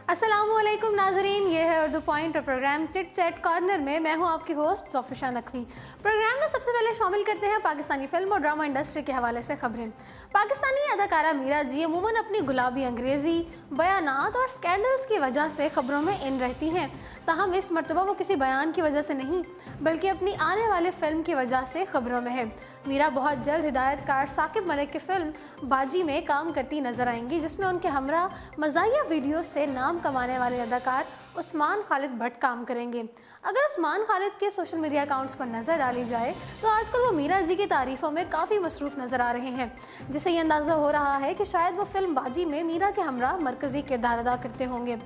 अस्सलामुअलैकुम नाजरीन, ये है उर्दू पॉइंट और प्रोग्राम चिट चैट कॉर्नर में मैं हूं आपकी होस्ट ज़ोफिशा नकवी। प्रोग्राम में सबसे पहले शामिल करते हैं पाकिस्तानी फिल्म और ड्रामा इंडस्ट्री के हवाले से खबरें। पाकिस्तानी अदाकारा मीरा जी अमूमन अपनी गुलाबी अंग्रेज़ी बयानात और स्कैंडल्स की वजह से खबरों में इन रहती हैं। ताहम इस मरतबा वो किसी बयान की वजह से नहीं बल्कि अपनी आने वाले फिल्म की वजह से खबरों में है। मीरा बहुत जल्द हिदायतकार साकिब मलिक की फिल्म बाजी में काम करती नजर आएंगी, जिसमें उनके हमरा मज़ाहिया वीडियो से नाम कमाने वाले अदाकार उस्मान खालिद भट्ट काम करेंगे। अगर उस्मान खालिद के सोशल मीडिया अकाउंट्स पर नज़र डाली जाए तो आजकल वो मीरा जी की तारीफ़ों में काफ़ी मसरूफ़ नज़र आ रहे हैं, जिससे ये अंदाज़ा हो रहा है कि शायद वो फिल्म बाजी में मीरा के हमरा मरकज़ी किरदार अदा करते होंगे।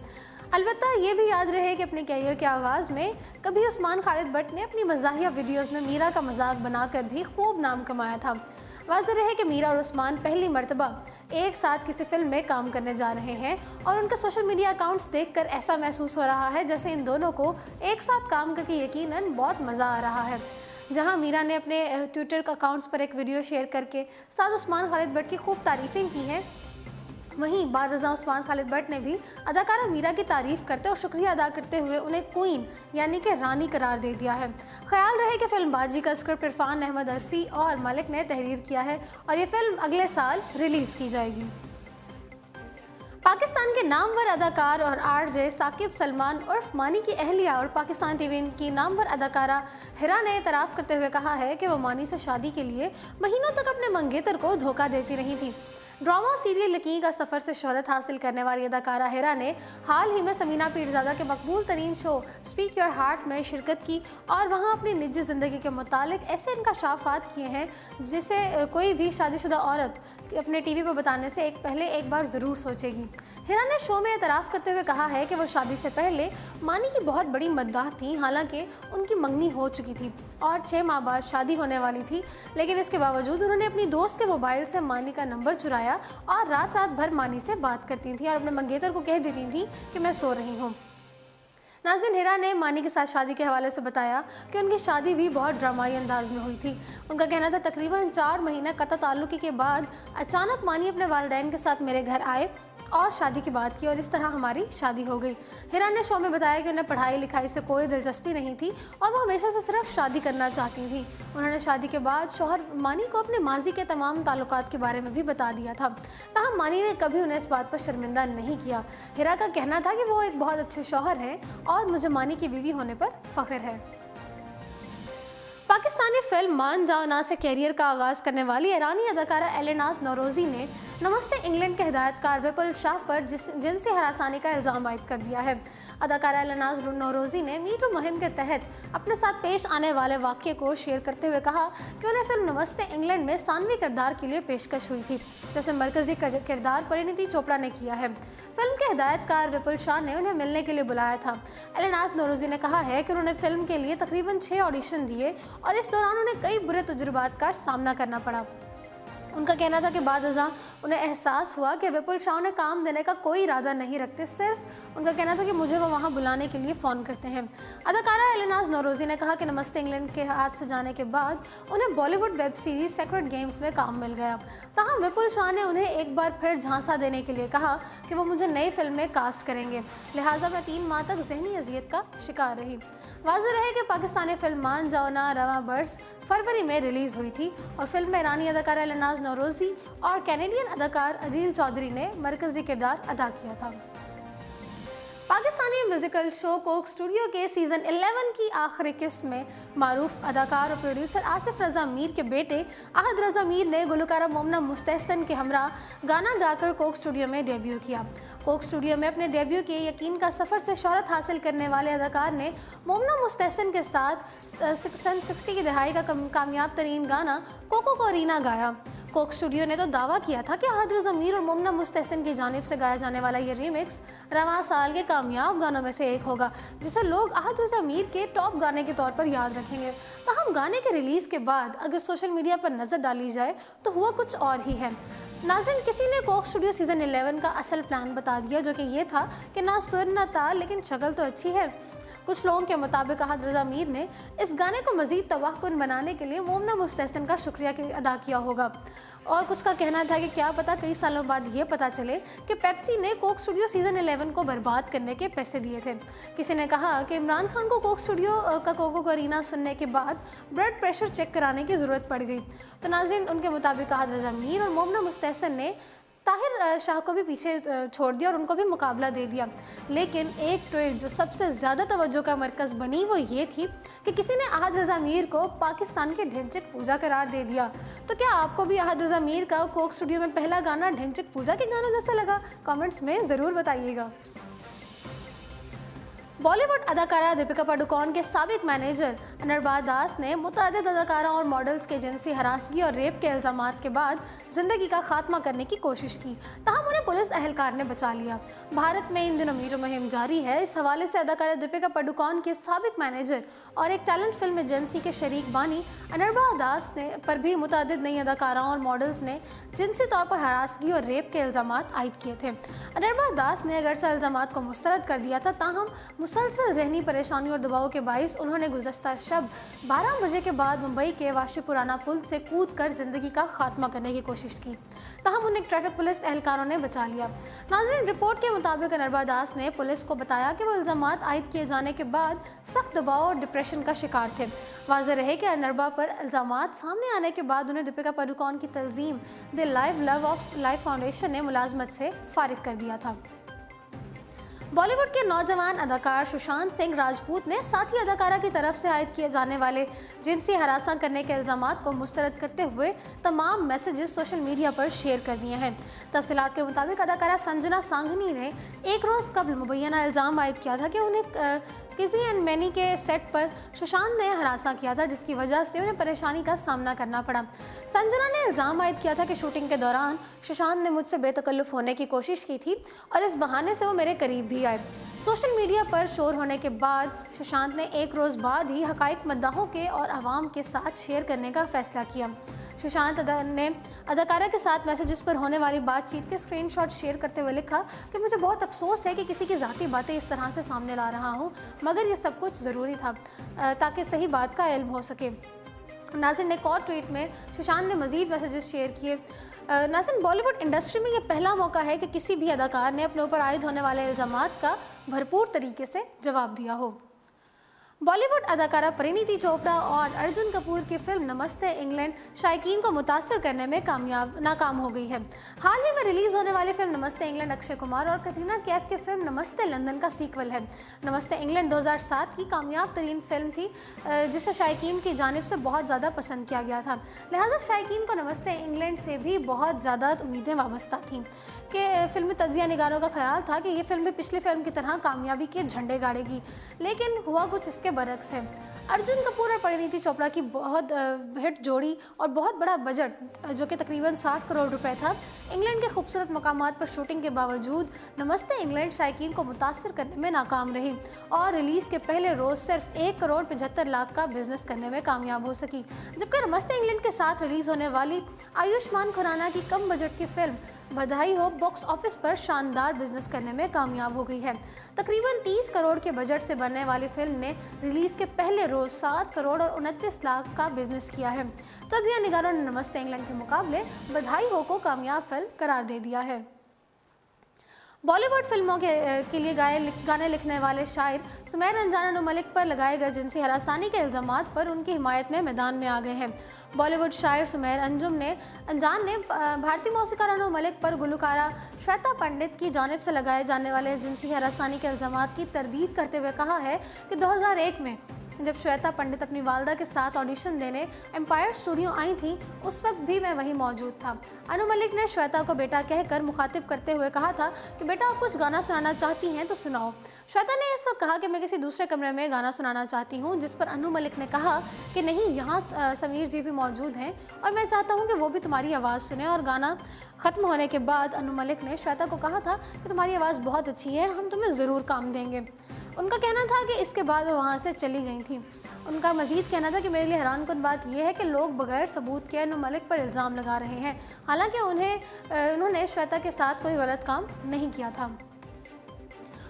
अलबत्ता ये भी याद रहे कि अपने कैरियर के आगाज़ में कभी उस्मान खालिद भट्ट ने अपनी मज़ाहिया वीडियोज़ में मीरा का मजाक बनाकर भी खूब नाम कमाया था। वाज़ेह रहे कि मीरा और उस्मान पहली मर्तबा एक साथ किसी फिल्म में काम करने जा रहे हैं और उनके सोशल मीडिया अकाउंट्स देखकर ऐसा महसूस हो रहा है जैसे इन दोनों को एक साथ काम करके यकीनन बहुत मज़ा आ रहा है। जहां मीरा ने अपने ट्विटर अकाउंट्स पर एक वीडियो शेयर करके साथ उस्मान खालिद भट्ट की खूब तारीफ़ें की हैं, वहीं बाद अज़ां उस्मान खालिद भट्ट ने भी अदाकारा मीरा की तारीफ़ करते और शुक्रिया अदा करते हुए उन्हें क्वीन यानी कि रानी करार दे दिया है। ख्याल रहे कि फ़िल्म बाजी का स्क्रिप्ट इरफान अहमद अरफी और मलिक ने तहरीर किया है और ये फिल्म अगले साल रिलीज़ की जाएगी। पाकिस्तान के नामवर अदाकार और आरजे साकिब सलमान उर्फ मानी की अहलिया और पाकिस्तान टीवी की नामवर अदाकारा हिरा ने एतराफ़ करते हुए कहा है कि वो मानी से शादी के लिए महीनों तक अपने मंगेतर को धोखा देती रही थी। ड्रामा सीरियल लकी का सफ़र से शोहरत हासिल करने वाली अदाकारा हिरा ने हाल ही में समीना पीरज़ादा के मकबूल तरीन शो स्पीक योर हार्ट में शिरकत की और वहां अपनी निजी ज़िंदगी के मुतालिक ऐसे इंकशाफात किए हैं जिसे कोई भी शादीशुदा औरत अपने टीवी पर बताने से पहले एक बार ज़रूर सोचेगी। हिरा ने शो में एतराफ़ करते हुए कहा है कि वो शादी से पहले मानी की बहुत बड़ी मद्दाह थी, हालांकि उनकी मंगनी हो चुकी थी और 6 माह बाद शादी होने वाली थी, लेकिन इसके बावजूद उन्होंने अपनी दोस्त के मोबाइल से मानी का नंबर चुराया और रात रात भर मानी से बात करती थी और अपने मंगेतर को कह देती थी कि मैं सो रही हूँ। नाज़रीन, हिरा ने मानी के साथ शादी के हवाले से बताया कि उनकी शादी भी बहुत ड्रामाई अंदाज में हुई थी। उनका कहना था तकरीबन 4 महीने कता ताल्लुकी के बाद अचानक मानी अपने वालिदैन के साथ मेरे घर आए और शादी की बात की और इस तरह हमारी शादी हो गई। हिरा ने शो में बताया कि उन्हें पढ़ाई लिखाई से कोई दिलचस्पी नहीं थी और वो हमेशा से सिर्फ शादी करना चाहती थी। उन्होंने शादी के बाद शौहर मानी को अपने माजी के तमाम ताल्लुकात के बारे में भी बता दिया था, ताहम मानी ने कभी उन्हें इस बात पर शर्मिंदा नहीं किया। हिरा का कहना था कि वो एक बहुत अच्छे शौहर हैं और मुझे मानी की बीवी होने पर फ़ख्र है। पाकिस्तानी फिल्म मान जाओ ना से कैरियर का आगाज़ करने वाली ईरानी अदाकारा एलेनाज़ नौरोज़ी ने नमस्ते इंग्लैंड के हिदायतकार विपुल शाह पर जिनसी हरासानी का इल्ज़ाम आयद कर दिया है। अदाकारा एलेनाज़ नौरोज़ी ने मीटू मुहिम के तहत अपने साथ पेश आने वाले वाक़े को शेयर करते हुए कहा कि उन्हें फिल्म नमस्ते इंग्लैंड में सानवी किरदार के लिए पेशकश हुई थी, जिसे मरकज़ी किरदार परिणीति चोपड़ा ने किया है। फिल्म के हिदायतकार विपुल शाह ने उन्हें मिलने के लिए बुलाया था। एलेनाज़ नौरोज़ी ने कहा है कि उन्होंने फिल्म के लिए तकरीबन 6 ऑडिशन दिए और इस दौरान उन्हें कई बुरे तजुर्बात का सामना करना पड़ा। उनका कहना था कि बाद अज़ां उन्हें एहसास हुआ कि विपुल शाह उन्हें काम देने का कोई इरादा नहीं रखते, सिर्फ उनका कहना था कि मुझे वो वहाँ बुलाने के लिए फ़ोन करते हैं। अदाकारा एलेनाज़ नौरोज़ी ने कहा कि नमस्ते इंग्लैंड के हाथ से जाने के बाद उन्हें Bollywood web series Sacred Games में काम मिल गया। ताहम विपुल शाह ने उन्हें एक बार फिर झांसा देने के लिए कहा कि वो मुझे नई फिल्म में कास्ट करेंगे, लिहाजा मैं 3 माह तक जहनी अजियत का शिकार रही। वाज़ेह रहे कि पाकिस्तानी फिल्म मान जाओ ना रवां बरस फरवरी में रिलीज़ हुई थी और फिल्म में ईरानी अदाकारा एलेनाज़ नौरोज़ी और कैनेडियन अदाकार अदील चौधरी ने मरकज़ी किरदार अदा किया था। Pakistani musical show Coke studio के सीज़न 11 की आखिरी किस्त में मारूफ अदाकार और प्रोड्यूसर आसिफ रज़ा मीर के बेटे आहद रज़ा मीर ने गुलकारा मोमना मुस्तहसन के हमरा गाना गाकर कोक स्टूडियो में डेब्यू किया। कोक स्टूडियो में अपने डेब्यू के यकीन का सफ़र से शोहरत हासिल करने वाले अदाकार ने मोमना मुस्तहसन के साथ सन 60 की दहाई का कामयाब तरीन गाना कोको को रीना गाया। कोक स्टूडियो ने तो दावा किया था कि आहद रज़ा मीर और मोमना मुस्तहसन की जानिब से गाया जाने वाला ये रीमिक्स रवां साल के कामयाब गानों में से एक होगा, जिसे लोग आहद रज़ा मीर के टॉप गाने के तौर पर याद रखेंगे। ताहम गाने के रिलीज़ के बाद अगर सोशल मीडिया पर नज़र डाली जाए तो हुआ कुछ और ही है। नाज़रीन, किसी ने कोक स्टूडियो सीज़न 11 का असल प्लान बता दिया, जो कि ये था कि ना सुर ना ताल लेकिन शक्ल तो अच्छी है। कुछ लोगों के मुताबिक अहद रज़ा मीर ने इस गाने को मज़ीद तबाहकुन बनाने के लिए मोमना मुस्तहसन का शुक्रिया अदा किया होगा। और कुछ का कहना था कि क्या पता कई सालों बाद ये पता चले कि पेप्सी ने कोक स्टूडियो सीज़न 11 को बर्बाद करने के पैसे दिए थे। किसी ने कहा कि इमरान खान को कोक स्टूडियो का कोको करीना सुनने के बाद ब्लड प्रेशर चेक कराने की ज़रूरत पड़ गई। तो नाज़रीन, उनके मुताबिक अहद रज़ा मीर और मोमना मुस्तहसन ने ताहिर शाह को भी पीछे छोड़ दिया और उनको भी मुकाबला दे दिया। लेकिन एक ट्वीट जो सबसे ज़्यादा तवज्जो का मरकज़ बनी वो ये थी कि किसी ने अहद रज़ा मीर को पाकिस्तान के ढिंचक पूजा करार दे दिया। तो क्या आपको भी अहद रज़ा मीर का कोक स्टूडियो में पहला गाना ढिंचक पूजा के गाना जैसा लगा? कमेंट्स में ज़रूर बताइएगा। बॉलीवुड अदाकारा दीपिका पादुकोण के साबिक मैनेजर अनिर्बान दास ने मुतअद्दिद अदाकारा और मॉडल्स के जिनसी हरासगी और रेप के इल्ज़ामात के बाद ज़िंदगी का खात्मा करने की कोशिश की, तहम उन्हें पुलिस एहलकार ने बचा लिया। भारत में इन दिनों मीटू मुहिम जारी है। इस हवाले से अदाकारा दीपिका पादुकोण के साबिक मैनेजर और एक टैलेंट फिल्म एजेंसी के शरीक बानी अनिर्बान दास ने पर भी मुतअद्दिद नई अदाकाराओं और मॉडल्स ने जिनसी तौर पर हरासगी और रेप के इल्ज़ामात आयद किए थे। अनिर्बान दास ने अगरचे इल्ज़ामात को मुस्तरद कर दिया था, ताहम मुसलसल जहनी परेशानी और दबाव के बाइस उन्होंने गुज़श्ता शब 12 बजे के बाद मुंबई के वाशीपुराना पुल से कूद कर जिंदगी का खात्मा करने की कोशिश की, ताहम उन्हें ट्रैफिक पुलिस एहलकारों ने बचा लिया। नाज़रीन, रिपोर्ट के मुताबिक अनिर्बान दास ने पुलिस को बताया कि वो इल्ज़ामात आयद किए जाने के बाद सख्त दबाव और डिप्रेशन का शिकार थे। वाज़ेह रहे कि अनिर्बान पर इल्ज़ामात सामने आने के बाद उन्हें दीपिका पादुकोण की तंजीम the live love of life foundation ने मुलाजमत से फारिग कर दिया था। बॉलीवुड के नौजवान अदाकार सुशांत सिंह राजपूत ने साथी अदाकारा की तरफ से आयद किए जाने वाले जिनसी हरासा करने के इल्ज़ामात को मुस्तरद करते हुए तमाम मैसेजेस सोशल मीडिया पर शेयर कर दिए हैं। तफसीलात के मुताबिक अदाकारा संजना सांघनी ने एक रोज़ कबल मुबैना इल्ज़ाम आयद किया था कि उन्हें किसी एंड मैनी के सेट पर सुशांत ने हरासा किया था, जिसकी वजह से उन्हें परेशानी का सामना करना पड़ा। संजना ने इल्ज़ाम आयद किया था कि शूटिंग के दौरान सुशांत ने मुझसे बेतकल्लुफ़ होने की कोशिश की थी और इस बहाने से वो मेरे करीब भी आए। सोशल मीडिया पर शोर होने के बाद सुशांत ने एक रोज़ बाद ही हक़ाइक़ मद्दाहों के और आवाम के साथ शेयर करने का फ़ैसला किया। सुशांत ने अदाकारा के साथ मैसेजेस पर होने वाली बातचीत के स्क्रीनशॉट शेयर करते हुए लिखा कि मुझे बहुत अफसोस है कि किसी की ज़ाती बातें इस तरह से सामने ला रहा हूँ, मगर ये सब कुछ ज़रूरी था ताकि सही बात का इल्म हो सके। नाज़रीन, एक और ट्वीट में सुशांत ने मज़ीद मैसेजेस शेयर किए। नाज़रीन, बॉलीवुड इंडस्ट्री में ये पहला मौका है कि किसी भी अदाकार ने अपने ऊपर आयद होने वाले इल्ज़ामात का भरपूर तरीके से जवाब दिया हो। बॉलीवुड अदाकारा परिणीति चोपड़ा और अर्जुन कपूर की फिल्म नमस्ते इंग्लैंड शायकीन को मुतासिर करने में नाकाम हो गई है। हाल ही में रिलीज़ होने वाली फिल्म नमस्ते इंग्लैंड अक्षय कुमार और कतरीना कैफ की फिल्म नमस्ते लंदन का सीक्वल है। नमस्ते इंग्लैंड 2007 की कामयाब तरीन फिल्म थी जिसे शायकीन की जानिब से बहुत ज़्यादा पसंद किया गया था, लिहाजा शायकीन को नमस्ते इंग्लैंड से भी बहुत ज़्यादा उम्मीदें वाबस्ता थीं कि फिल्मी तज्जिया निगारों का ख्याल था कि ये फिल्म भी पिछली फिल्म की तरह कामयाबी के झंडे गाड़ेगी, लेकिन हुआ कुछ इसके बरक्स है। अर्जुन कपूर और परिणीति चोपड़ा की बहुत हिट जोड़ी और बहुत बड़ा बजट जो कि तकरीबन 60 करोड़ रुपए था, इंग्लैंड के खूबसूरत मकामात पर शूटिंग के बावजूद नमस्ते इंग्लैंड शायकीन को मुतासिर करने में नाकाम रही और रिलीज़ के पहले रोज़ सिर्फ 1 करोड़ 75 लाख का बिजनेस करने में कामयाब हो सकी, जबकि नमस्ते इंग्लैंड के साथ रिलीज़ होने वाली आयुष्मान खुराना की कम बजट की फिल्म बधाई हो बॉक्स ऑफिस पर शानदार बिजनेस करने में कामयाब हो गई है। तकरीबन 30 करोड़ के बजट से बनने वाली फिल्म ने रिलीज़ के पहले रोज़ 7 करोड़ और 29 लाख का बिजनेस किया है। तज्जिया निगारों ने नमस्ते इंग्लैंड के मुकाबले बधाई हो को कामयाब फिल्म करार दे दिया है। बॉलीवुड फिल्मों के लिए गाने लिखने वाले शायर सुमैर अंजान अनु मलिक पर लगाए गए जिनसी हरासानी के इल्ज़ामात पर उनकी हिमायत में मैदान में आ गए हैं। बॉलीवुड शायर सुमैर अंजान ने भारतीय मौसीकार अनु मलिक पर गुलकारा श्वेता पंडित की जानिब से लगाए जाने वाले जिनसी हरासानी के इल्ज़ामात की तरदीद करते हुए कहा है कि 2001 में जब श्वेता पंडित अपनी वालदा के साथ ऑडिशन देने एम्पायर स्टूडियो आई थी, उस वक्त भी मैं वहीं मौजूद था। अनु मलिक ने श्वेता को बेटा कहकर मुखातिब करते हुए कहा था कि बेटा आप कुछ गाना सुनाना चाहती हैं तो सुनाओ। श्वेता ने इस वक्त कहा कि मैं किसी दूसरे कमरे में गाना सुनाना चाहती हूँ, जिस पर अनु मलिक ने कहा कि नहीं, यहाँ समीर जी भी मौजूद हैं और मैं चाहता हूँ कि वो भी तुम्हारी आवाज़ सुने। और गाना ख़त्म होने के बाद अनु मलिक ने श्वेता को कहा था कि तुम्हारी आवाज़ बहुत अच्छी है, हम तुम्हें ज़रूर काम देंगे। उनका कहना था कि इसके बाद वो वहाँ से चली गई थी। उनका मज़ीद कहना था कि मेरे लिए हैरानकुन बात यह है कि लोग बगैर सबूत के अनु मलिक पर इल्ज़ाम लगा रहे हैं, हालांकि उन्होंने श्वेता के साथ कोई गलत काम नहीं किया था।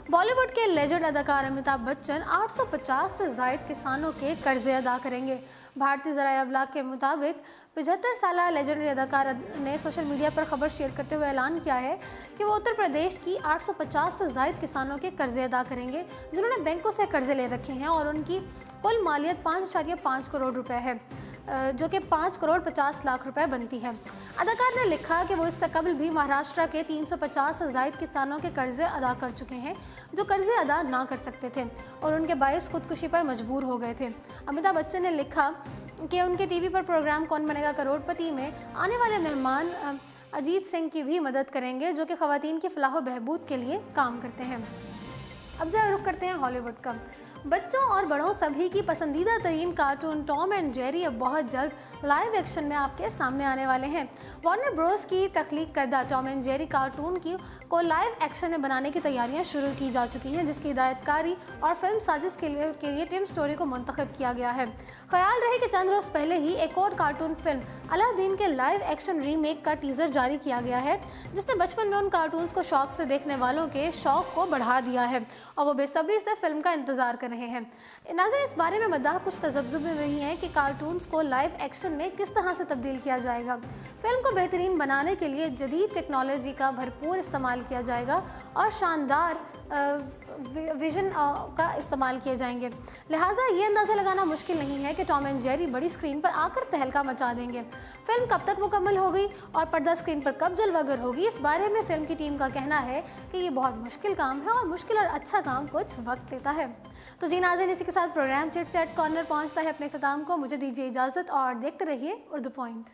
बॉलीवुड के लेजेंड अदाकार अमिताभ बच्चन 850 से ज़ायद किसानों के कर्जे अदा करेंगे। भारतीय ज़राए अबलाग के मुताबिक 75 साला लेजेंडरी अदाकार ने सोशल मीडिया पर खबर शेयर करते हुए ऐलान किया है कि वो उत्तर प्रदेश की 850 से ज़ायद किसानों के कर्जे अदा करेंगे जिन्होंने बैंकों से कर्जे ले रखे हैं और उनकी कुल मालियत 5.5 करोड़ रुपए है, जो कि 5 करोड़ 50 लाख रुपए बनती है। अदाकार ने लिखा कि वो इससे कबल भी महाराष्ट्र के 350 से ज़ायद किसानों के कर्जे अदा कर चुके हैं जो कर्जे अदा ना कर सकते थे और उनके बायस खुदकुशी पर मजबूर हो गए थे। अमिताभ बच्चन ने लिखा कि उनके टीवी पर प्रोग्राम कौन बनेगा करोड़पति में आने वाले मेहमान अजीत सिंह की भी मदद करेंगे, जो कि ख़वातीन की फलाह व बहबूद के लिए काम करते हैं। अब जरा रुख करते हैं हॉलीवुड का। बच्चों और बड़ों सभी की पसंदीदा तरीन कार्टून टॉम एंड जेरी अब बहुत जल्द लाइव एक्शन में आपके सामने आने वाले हैं। वार्नर ब्रोस की तख्लीक करदा टॉम एंड जेरी कार्टून को लाइव एक्शन में बनाने की तैयारियां शुरू की जा चुकी हैं, जिसकी हिदायतकारी और फिल्म साजिश के लिए टिम स्टोरी को मुंतखब किया गया है। ख्याल रहे कि चंद रोज़ पहले ही एक और कार्टून फिल्म अलादीन के लाइव एक्शन रीमेक का टीज़र जारी किया गया है, जिसने बचपन में उन कार्टून्स को शौक से देखने वालों के शौक को बढ़ा दिया है और वो बेसब्री से फिल्म का इंतज़ार कर रहे हैं। नाज़रीन, इस बारे में मद्दाह कुछ तजब्जुब में रही हैं कि कार्टून्स को लाइव एक्शन में किस तरह से तब्दील किया जाएगा। फिल्म को बेहतरीन बनाने के लिए जदीद टेक्नोलॉजी का भरपूर इस्तेमाल किया जाएगा और शानदार विजन का इस्तेमाल किए जाएंगे। लिहाजा ये अंदाज़ा लगाना मुश्किल नहीं है कि टॉम एंड जेरी बड़ी स्क्रीन पर आकर तहलका मचा देंगे। फिल्म कब तक मुकम्मल होगी और पर्दा स्क्रीन पर कब जलवागर होगी, इस बारे में फिल्म की टीम का कहना है कि ये बहुत मुश्किल काम है और मुश्किल और अच्छा काम कुछ वक्त लेता है। तो जी नाज़रीन, इसी के साथ प्रोग्राम चिट चैट कॉर्नर पहुँचता है अपने इख्तिताम को। मुझे दीजिए इजाज़त और देखते रहिए उर्दू पॉइंट।